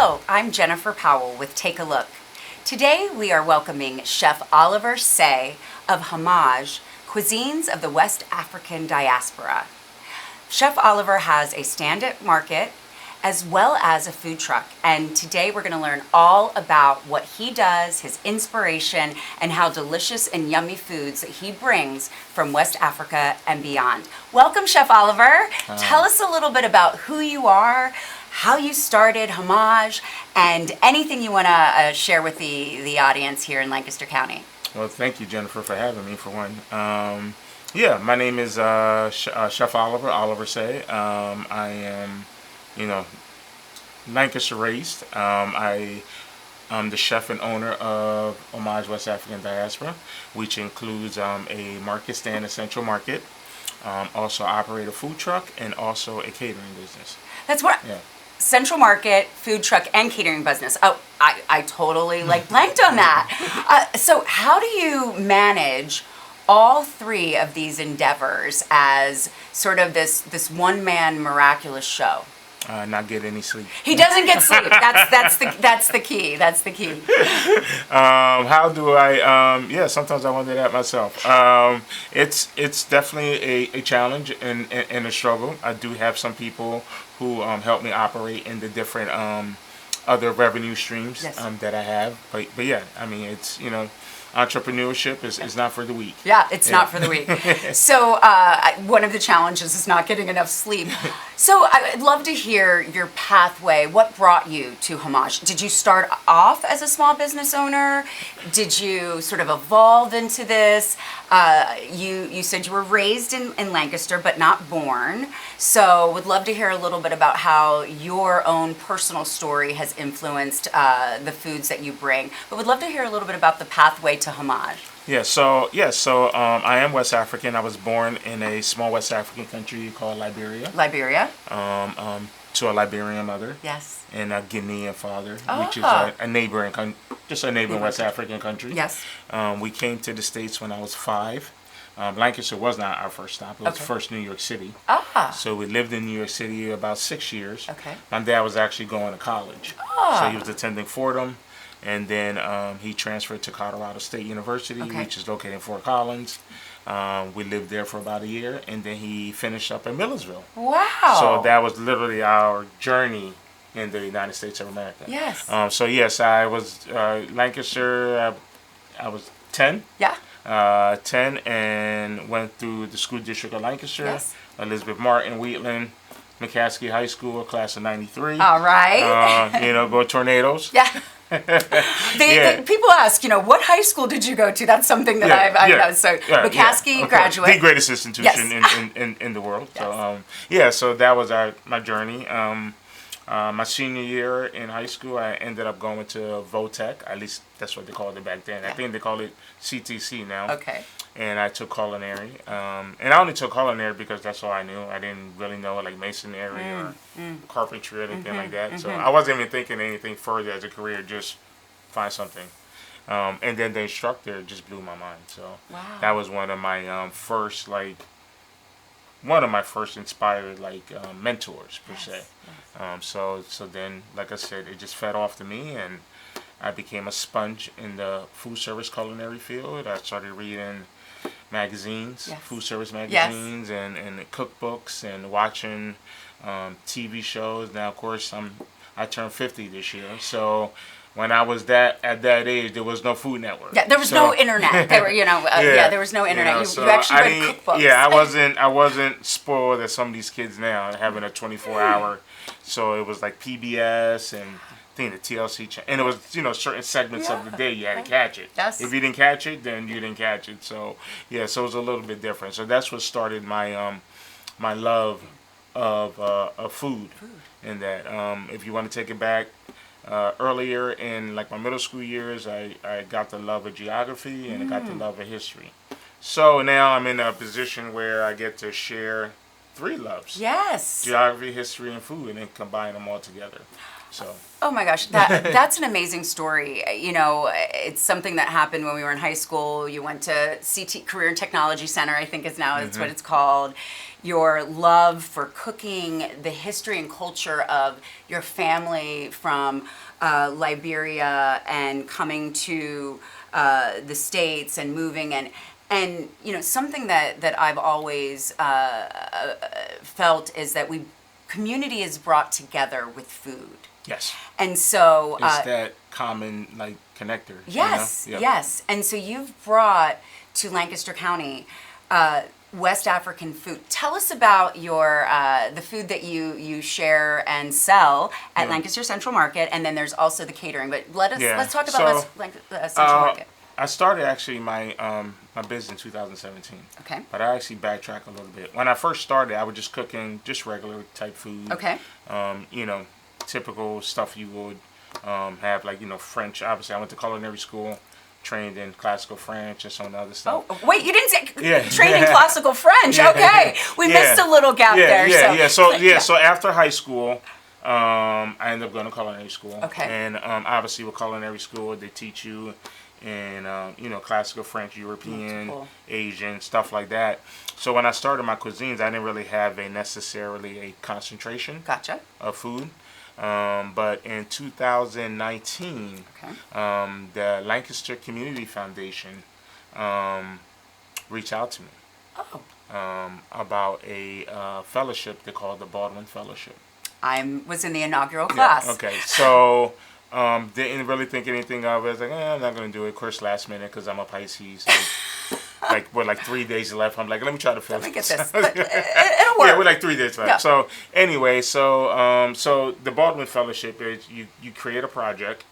Hello, I'm Jennifer Powell with Take a Look. Today we are welcoming Chef Oliver Saye of Homage, Cuisines of the West African Diaspora. Chef Oliver has a stand-up market as well as a food truck, and today we're going to learn all about what he does, his inspiration, and how delicious and yummy foods that he brings from West Africa and beyond. Welcome, Chef Oliver. Tell us a little bit about who you are, how you started Homage, and anything you want to share with the audience here in Lancaster County. Well, thank you, Jennifer, for having me, for one. My name is Chef Oliver Saye. I am, Lancaster raised. I am the chef and owner of Homage West African Diaspora, which includes a market stand, a central market. Also operate a food truck and also a catering business. That's what. Yeah. Central market, food truck, and catering business. Oh, I totally blanked on that. So how do you manage all three of these endeavors as sort of this one-man miraculous show? Not get any sleep. He doesn't get sleep. That's the key. That's the key. How do I? Sometimes I wonder that myself. It's definitely a challenge and a struggle. I do have some people who help me operate in the different other revenue streams that I have. But yeah, I mean, it's entrepreneurship is not for the weak. Yeah, it's not for the weak. So one of the challenges is not getting enough sleep. So I'd love to hear your pathway. What brought you to Homage? Did you start off as a small business owner? Did you sort of evolve into this? You said you were raised in Lancaster but not born. So would love to hear a little bit about how your own personal story has influenced the foods that you bring. But would love to hear a little bit about the pathway to Homage. So I am West African. I was born in a small West African country called Liberia. Liberia. To a Liberian mother. Yes. And a Guinean father, which is a neighboring West African country. Yes. We came to the States when I was 5. Lancaster was not our first stop. It was first New York City. So we lived in New York City about 6 years. Okay. My dad was actually going to college. So he was attending Fordham. And then he transferred to Colorado State University, which is located in Fort Collins. We lived there for about a year, and then he finished up in Millersville. Wow! So that was literally our journey in the United States of America. Yes. So yes, I was Lancaster. I was 10. Yeah. 10, and went through the school district of Lancaster. Yes. Elizabeth Martin, Wheatland, McCaskey High School, class of '93. All right. Go Tornadoes. Yeah. People ask, what high school did you go to? That's something that I know. So McCaskey graduate, the greatest institution in the world. Yes. So that was my journey. My senior year in high school, I ended up going to Votech. At least that's what they called it back then. I think they call it CTC now. Okay. And I took culinary. And I only took culinary because that's all I knew. I didn't really know masonry or carpentry or anything like that. So I wasn't even thinking anything further as a career, just find something. And then the instructor just blew my mind. So that was one of my first inspired mentors per se. So then, like I said, it just fed off to me, and I became a sponge in the food service culinary field. I started reading magazines, food service magazines, and cookbooks, and watching TV shows. Now, of course, I turned 50 this year, so when I was at that age, there was no Food Network. Yeah, there was no internet. There were, there was no internet. You actually read cookbooks. Yeah, I wasn't spoiled as some of these kids now, having a 24-hour. So it was like PBS and I think the TLC channel, and it was certain segments of the day you had to catch it. Yes. If you didn't catch it, then you didn't catch it. So so it was a little bit different. So that's what started my my love of food. In that, if you want to take it back. Earlier in my middle school years, I got the love of geography and I got the love of history. So now I'm in a position where I get to share 3 loves. Yes. Geography, history, and food, and then combine them all together. So. Oh my gosh, that's an amazing story. You know, it's something that happened when we were in high school. You went to Career and Technology Center, I think is now it's what it's called. Your love for cooking, the history and culture of your family from Liberia and coming to the States and moving and you know something that I've always felt is that community is brought together with food. Yes. And so it's that common like connector. Yes, you know? Yep. yes. And so you've brought to Lancaster County West African food. Tell us about your the food that you share and sell at Lancaster Central Market, and then there's also the catering. But let's talk about Central Market. I started actually my my business in 2017. Okay. But I actually backtrack a little bit. When I first started, I was just cooking just regular type food. Okay. You know, typical stuff you would have, like, you know, French. Obviously, I went to culinary school, trained in classical French and some of the other stuff. Oh, wait, you didn't say trained in classical French. Okay. We missed a little gap there. So after high school, I ended up going to culinary school. Okay. And obviously with culinary school, they teach you in, you know, classical French, European, Asian, stuff like that. So when I started my cuisines, I didn't really have necessarily a concentration of food. But in 2019, the Lancaster Community Foundation reached out to me about a fellowship they call the Baldwin Fellowship. I was in the inaugural class. Yeah, okay, so didn't really think anything of it. I was like, I'm not going to do it. Of course, last minute, because I'm a Pisces. Like 3 days left. I'm like, let me try to fill it. Let me get this. But it'll work. Yeah, we're like 3 days left. Yeah. So anyway, so the Baldwin Fellowship is you create a project,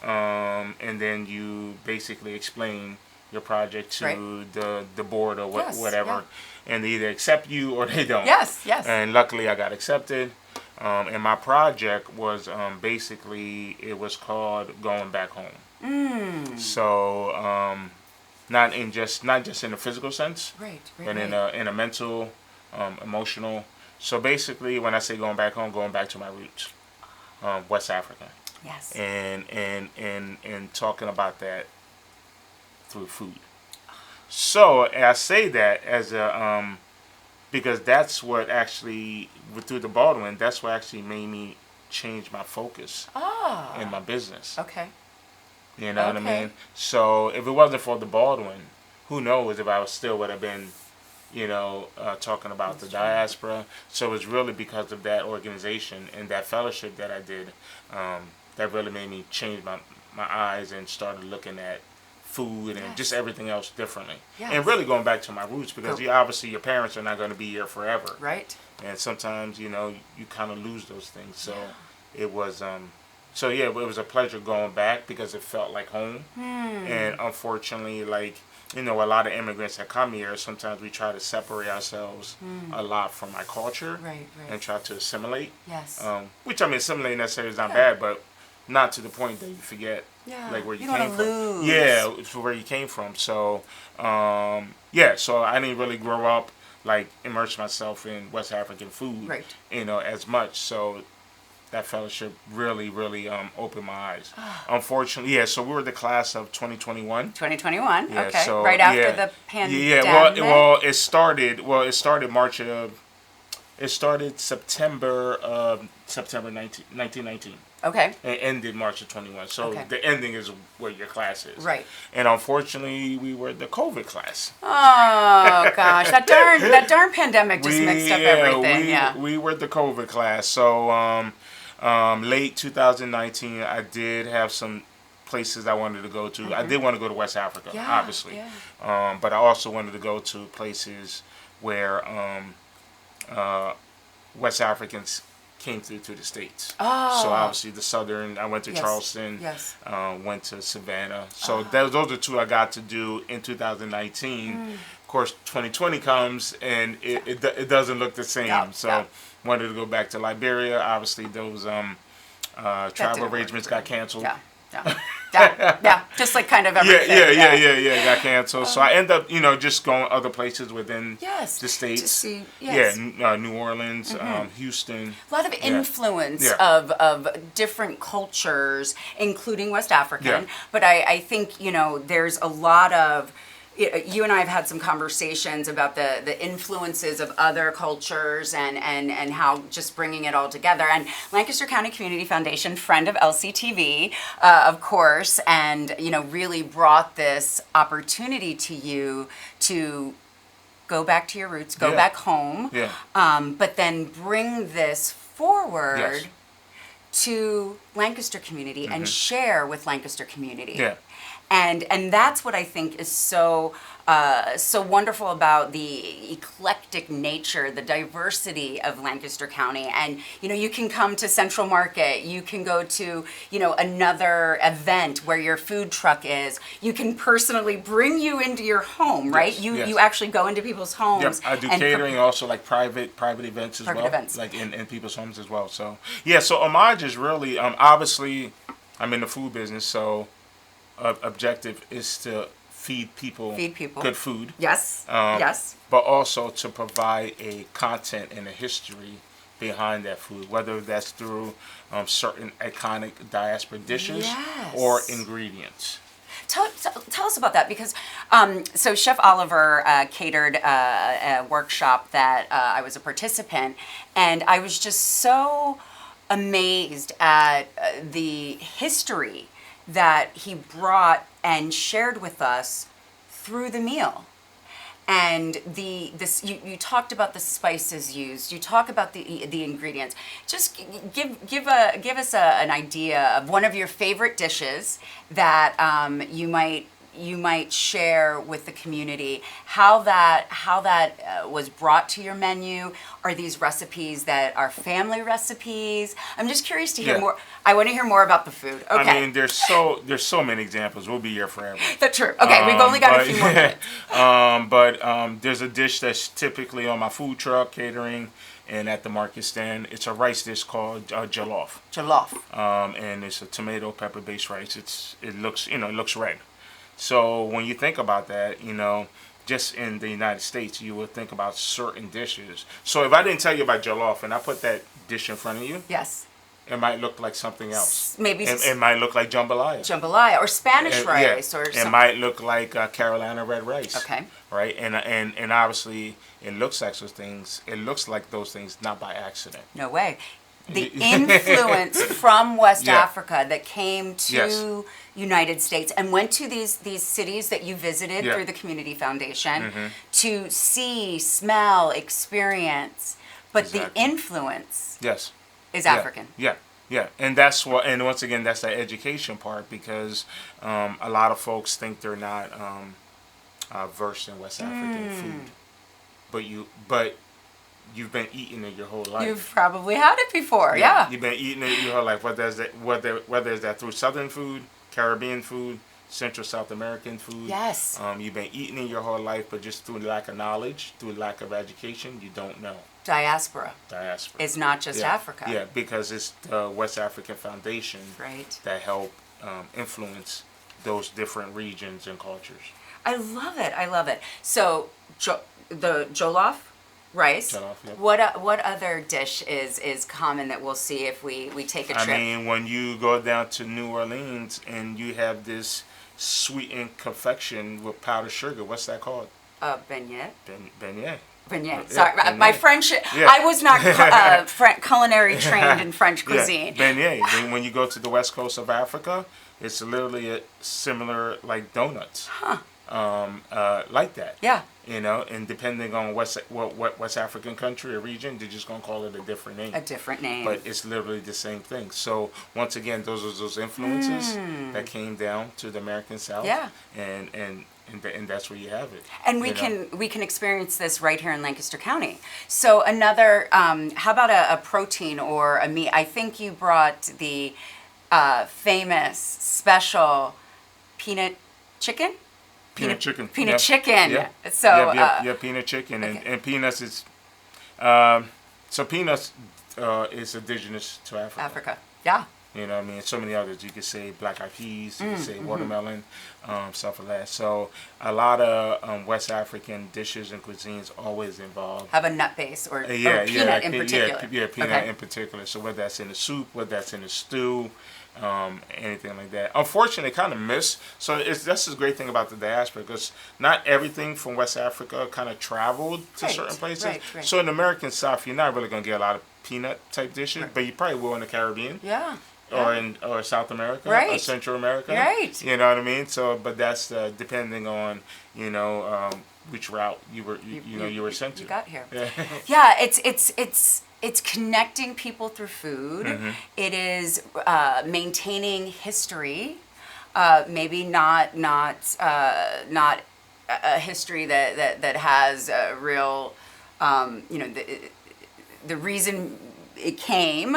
and then you basically explain your project to the board or whatever, and they either accept you or they don't. Yes, yes. And luckily, I got accepted. And my project was basically, it was called Going Back Home. So not just in a physical sense, but in a mental, emotional. So basically, when I say going back home, going back to my roots, West Africa. Yes. And talking about that through food. So I say that as a because that's what actually, through the Baldwin, that's what actually made me change my focus in my business. Okay. You know what I mean? So if it wasn't for the Baldwin, who knows if I would have been, you know, talking about the diaspora. So it's really because of that organization and that fellowship that I did that really made me change my eyes and started looking at food and just everything else differently. Yes. And really going back to my roots, because obviously your parents are not going to be here forever. Right. And sometimes, you know, you kind of lose those things. So it was, it was a pleasure going back because it felt like home. And unfortunately, like, you know, a lot of immigrants that come here, sometimes we try to separate ourselves a lot from our culture and try to assimilate. Yes. Which, I mean, assimilating necessarily is not bad, but not to the point that you forget like where you came from. Yeah, where you came from. So, so I didn't really grow up like immerse myself in West African food, you know, as much. So that fellowship really, really opened my eyes. Unfortunately, so we were the class of 2021. 2021, okay. So, right after the pandemic. Yeah, it started March of, it started September 1919. Okay. And ended March of 21. So the ending is where your class is. Right. And unfortunately, we were the COVID class. Oh gosh, that darn pandemic just mixed up everything. We were the COVID class. So late 2019, I did have some places I wanted to go to. I did want to go to West Africa, obviously. Yeah. But I also wanted to go to places where West Africans came through to the States. Oh. So obviously the southern, I went to Charleston, went to Savannah. So those are two I got to do in 2019. Of course, 2020 comes and it doesn't look the same. So wanted to go back to Liberia. Obviously those travel arrangements got canceled. Yeah. Yeah. Just like kind of everything. Yeah. Got canceled. So I end up, just going other places within the states. To see, yes. Yeah, New Orleans, Houston. A lot of influence of different cultures, including West African. Yeah. But I think, there's a lot of, you and I have had some conversations about the influences of other cultures and how just bringing it all together. And Lancaster County Community Foundation, friend of LCTV, of course, and, really brought this opportunity to you to go back to your roots, go back home, but then bring this forward to Lancaster community and share with Lancaster community. Yeah. And that's what I think is so wonderful about the eclectic nature, the diversity of Lancaster County. And, you can come to Central Market, you can go to, another event where your food truck is. You can personally bring you into your home, right? You actually go into people's homes. Yep, I do catering also, like private events as well. Events. Like in people's homes as well. So, so Homage is really, obviously, I'm in the food business, so objective is to feed people good food. Yes. But also to provide a content and a history behind that food, whether that's through certain iconic diaspora dishes or ingredients. Tell us about that, because so Chef Oliver catered a workshop that I was a participant, and I was just so amazed at the history that he brought and shared with us through the meal. And you talked about the spices used. You talk about the ingredients. Just give us an idea of one of your favorite dishes that you might share with the community. How that was brought to your menu. Are these recipes that are family recipes? I'm just curious to hear more. I want to hear more about the food. Okay. I mean, there's so many examples. We'll be here forever. That's true. Okay, we've only got a few more minutes. But there's a dish that's typically on my food truck catering and at the market stand. It's a rice dish called jollof. Jollof. And it's a tomato pepper based rice. It looks red. So when you think about that, just in the United States, you would think about certain dishes. So if I didn't tell you about jollof and I put that dish in front of you, yes, it might look like something else. Maybe it might look like jambalaya. Or Spanish rice, or something. It might look like Carolina red rice. Okay. Right, and obviously it looks like those things. It looks like those things, not by accident. No way. The influence from West Africa that came to United States and went to these cities that you visited through the Community Foundation to see, smell, experience, but the influence is African. Yeah, and that's what. And once again, that's that education part, because a lot of folks think they're not versed in West African food, but you've been eating it your whole life. You've probably had it before, yeah. You've been eating it your whole life, whether it's that through Southern food, Caribbean food, Central South American food. Yes. You've been eating it your whole life, but just through lack of knowledge, through lack of education, you don't know. Diaspora. It's not just Africa. Yeah, because it's the West African Foundation that help influence those different regions and cultures. I love it. So, the jollof rice. Jollof, yep. What other dish is common that we'll see if we take a trip? I mean, when you go down to New Orleans and you have this sweetened confection with powdered sugar, what's that called? Beignet. Beignet. Beignet. Sorry, my French. I was not culinary trained in French cuisine. Beignet. When you go to the west coast of Africa, it's literally a similar like donuts. Like that. Yeah. And depending on what West African country or region, they're just gonna call it a different name. But it's literally the same thing. So once again, those are those influences that came down to the American South. Yeah. And that's where you have it. And we can experience this right here in Lancaster County. So another, how about a protein or a meat? I think you brought the famous special peanut chicken. Peanut chicken. Peanut chicken. Yeah. So peanut chicken, okay. and peanuts is so peanuts is indigenous to Africa. Yeah. You know what I mean? So many others. You could say black eyed peas. You could say watermelon, stuff like that. So a lot of West African dishes and cuisines always involve have a nut base or peanut in particular. Peanut in particular. So whether that's in the soup, whether that's in the stew, anything like that. Unfortunately, kind of miss. So that's the great thing about the diaspora, because not everything from West Africa kind of traveled to certain places. Right. So in the American South, you're not really going to get a lot of peanut type dishes, but you probably will in the Caribbean. Yeah. Or South America, or Central America, You know what I mean. So, but that's depending on which route you were sent to. You got here. Yeah, it's connecting people through food. It is maintaining history. Maybe not a history that has a real the reason it came,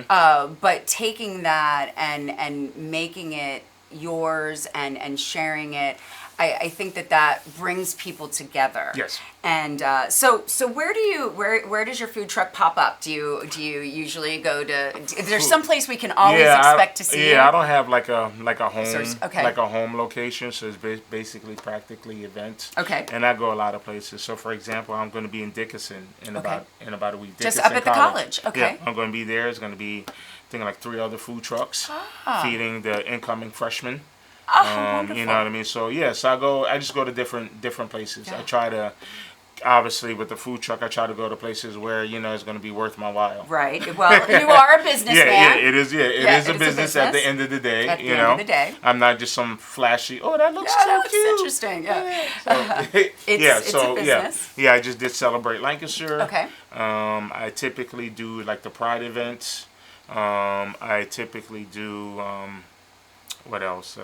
but taking that and making it yours and sharing it, I think that brings people together. Yes. And so where does your food truck pop up? Do you usually go to? There's some place we can always expect to see. Yeah, I don't have like a home Okay. like a home location, so it's basically practically events. Okay. And I go a lot of places. So for example, I'm going to be in Dickinson in about a week. Just Dickinson up at the college. Okay. Yeah, I'm going to be there. It's going to be I think like 3 other food trucks feeding the incoming freshmen. Wonderful. You know what I mean? So I just go to different places. I try to, obviously with the food truck, I try to go to places where it's going to be worth my while. Right. Well, you are a businessman. Yeah, it is. Yeah, it is a business at the end of the day. At the end of the day, I'm not just some flashy. Oh, that looks so so looks cute. interesting. Yeah. It's a business. Yeah. I just did Celebrate Lancashire. Okay. I typically do like the Pride events. I typically do. What else?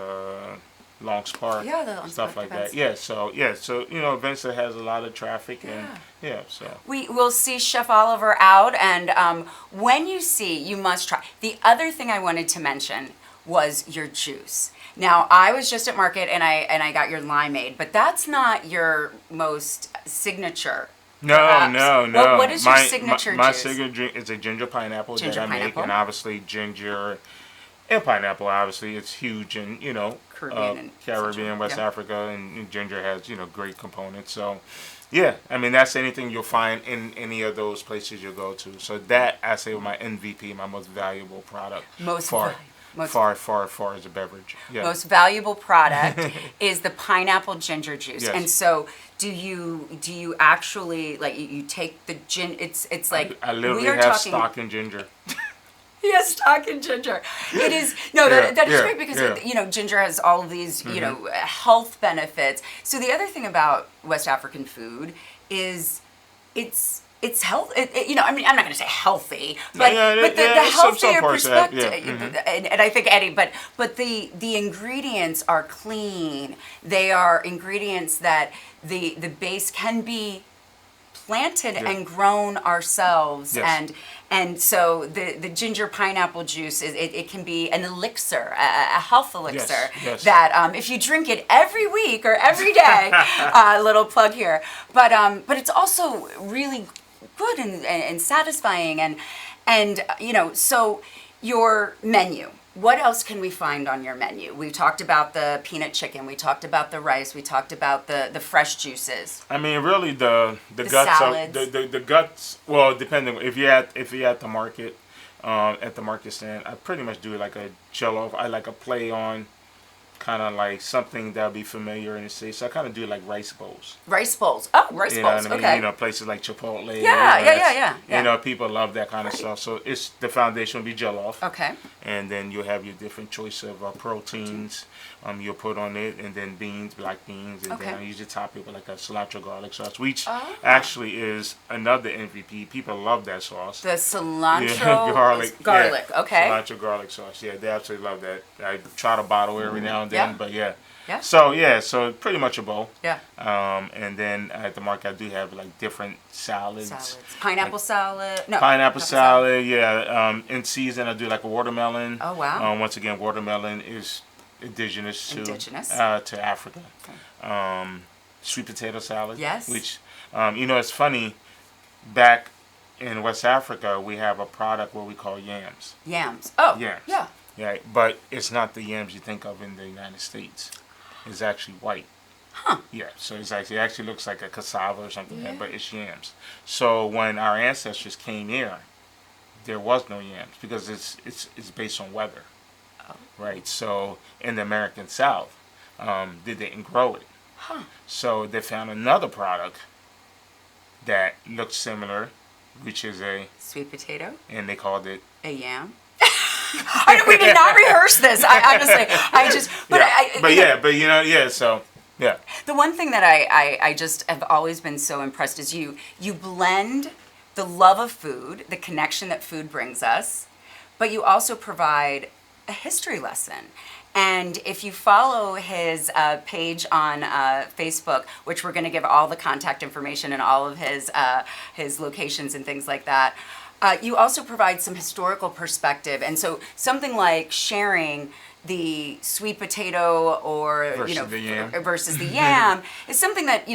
Long's Park. Yeah, the Long's stuff Park like events. that. So events that has a lot of traffic so We will see Chef Oliver out, and when you see, you must try. The other thing I wanted to mention was your juice. Now, I was just at market and I got your limeade, but that's not your most signature. No. What is your signature my juice? My signature drink is a ginger pineapple that I make, pineapple. and obviously ginger and pineapple. Obviously, it's huge in Caribbean, West Africa, and ginger has great components. So, yeah, I mean that's anything you'll find in any of those places you go to. So that I say my MVP, my most valuable product. Far as a beverage. Yeah. Most valuable product is the pineapple ginger juice. Yes. And so do you actually like you take the gin? It's like I literally have stock in ginger. He has stock in ginger. It is that is great because ginger has all of these health benefits. So the other thing about West African food is it's health. I mean, I'm not going to say healthy, but the healthier perspective. And I think but the ingredients are clean. They are ingredients that the base can be planted and grown ourselves, and so the ginger pineapple juice it can be an elixir, a health elixir that if you drink it every week or every day, little plug here, but it's also really good and satisfying and so your menu. What else can we find on your menu? We talked about the peanut chicken. We talked about the rice. We talked about the fresh juices. I mean, really, the guts. Salads. The guts. Well, depending if you're at the market, at the market stand, I pretty much do like a jollof. I like a play on kind of like something that would be familiar in the city. So I kind of do like rice bowls. Rice bowls. Oh, rice you bowls. Know what I mean? Okay. Places like Chipotle. Yeah. People love that kind of stuff. So it's the foundation will be jollof. Okay. And then you'll have your different choice of proteins. You'll put on it, and then beans, black beans, and then I usually top it with like a cilantro garlic sauce, which actually is another MVP. People love that sauce. The cilantro garlic. Okay. Cilantro garlic sauce. Yeah, they absolutely love that. I try to bottle it every now and then, but yeah. Yeah. So pretty much a bowl. Yeah. And then at the market I do have like different salads. Pineapple salad. No. Pineapple salad. Yeah. In season I do like a watermelon. Oh wow. Once again, watermelon is indigenous to Africa. Okay. Sweet potato salad. Yes. Which it's funny. Back in West Africa, we have a product what we call yams. Yams. Oh. Yams. Yeah. Yeah, but it's not the yams you think of in the United States. It's actually white. Huh. Yeah, so it actually looks like a cassava or something, Yeah. but it's yams. So when our ancestors came here, there was no yams because it's based on weather, right? So in the American South, they didn't grow it. Huh. So they found another product that looked similar, which is Sweet potato? and they called it A yam? We did not rehearse this. I honestly, I just, but so yeah. The one thing that I just have always been so impressed is you blend the love of food, the connection that food brings us, but you also provide a history lesson. And if you follow his page on Facebook, which we're going to give all the contact information and all of his locations and things like that, you also provide some historical perspective. And so something like sharing the sweet potato or versus the yam is something that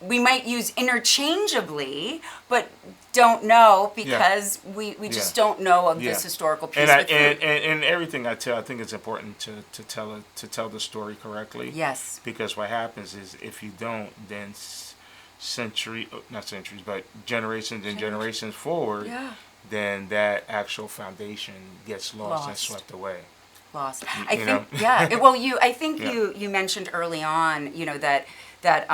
we might use interchangeably, but don't know because we just don't know of this historical piece. And everything I tell, I think it's important to tell the story correctly. Yes. Because what happens is if you don't, then generations and generations forward, then that actual foundation gets lost and swept away. Lost. I think well, you mentioned early on, that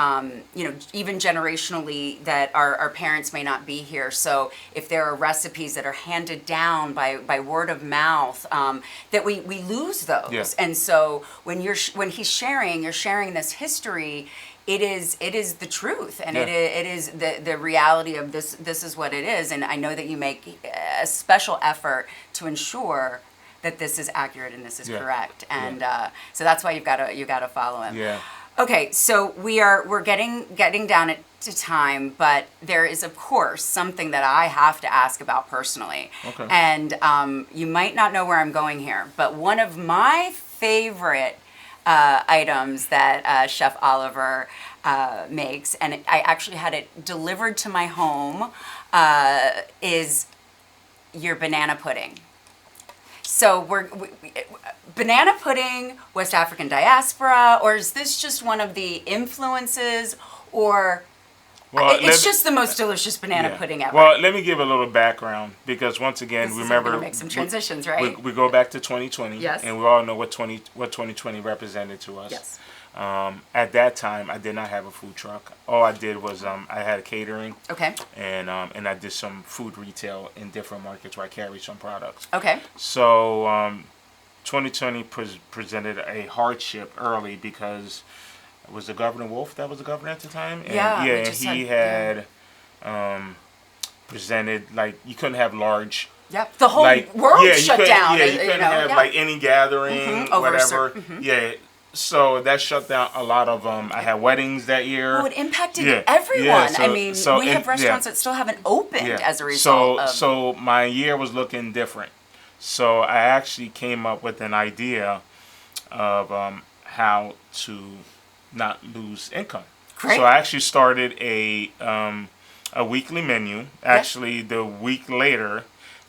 even generationally that our parents may not be here. So if there are recipes that are handed down by word of mouth, that we lose those. Yeah. And so when he's sharing, you're sharing this history. It is the truth, and it is the reality of this. This is what it is, and I know that you make a special effort to ensure that this is accurate and this is correct, and so that's why you got to follow him. Yeah. Okay, so we're getting down to time, but there is of course something that I have to ask about personally. Okay. And you might not know where I'm going here, but one of my favorite items that Chef Oliver makes, and I actually had it delivered to my home, is your banana pudding. So banana pudding, West African diaspora, or is this just one of the influences, or it's just the most delicious banana pudding ever? Well, let me give a little background because once again, remember, we're gonna make some transitions, right? We go back to 2020, yes, and we all know what 2020 represented to us. Yes. At that time, I did not have a food truck. All I did was I had a catering. Okay. And I did some food retail in different markets where I carried some products. Okay. So 2020 presented a hardship early because it was the Governor Wolf that was the governor at the time. And he had presented like you couldn't have large. Yep. The whole world shut down. Yeah, you couldn't have like any gathering, whatever. Yeah. So that shut down a lot of I had weddings that year. Oh, it impacted everyone. Yeah, so, I mean, we have restaurants that still haven't opened as a result. So my year was looking different. So I actually came up with an idea of how to not lose income. Great. So I actually started a weekly menu. Actually, the week later,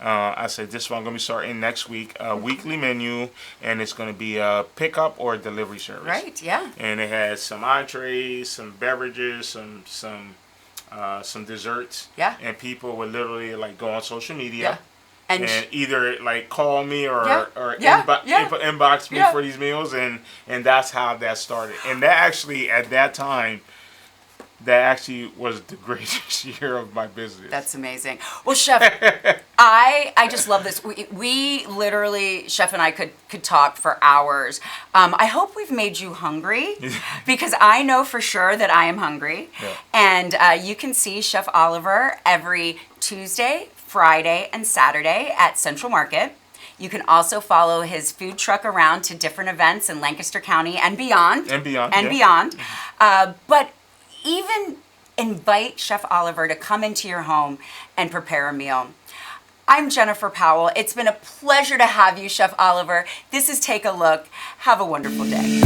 I said, this one I'm going to be starting next week, a weekly menu, and it's going to be a pickup or a delivery service. Right, yeah. And it has some entrees, some beverages, some desserts. Yeah. And people would literally like go on social media. Yeah. And either like call me or inbox me for these meals, and that's how that started. And that actually at that time, that actually was the greatest year of my business. That's amazing. Well, Chef, I just love this. We literally, Chef and I could talk for hours. I hope we've made you hungry because I know for sure that I am hungry. Yeah. And you can see Chef Oliver every Tuesday, Friday, and Saturday at Central Market. You can also follow his food truck around to different events in Lancaster County and beyond. But even invite Chef Oliver to come into your home and prepare a meal. I'm Jennifer Powell. It's been a pleasure to have you, Chef Oliver. This is Take a Look. Have a wonderful day.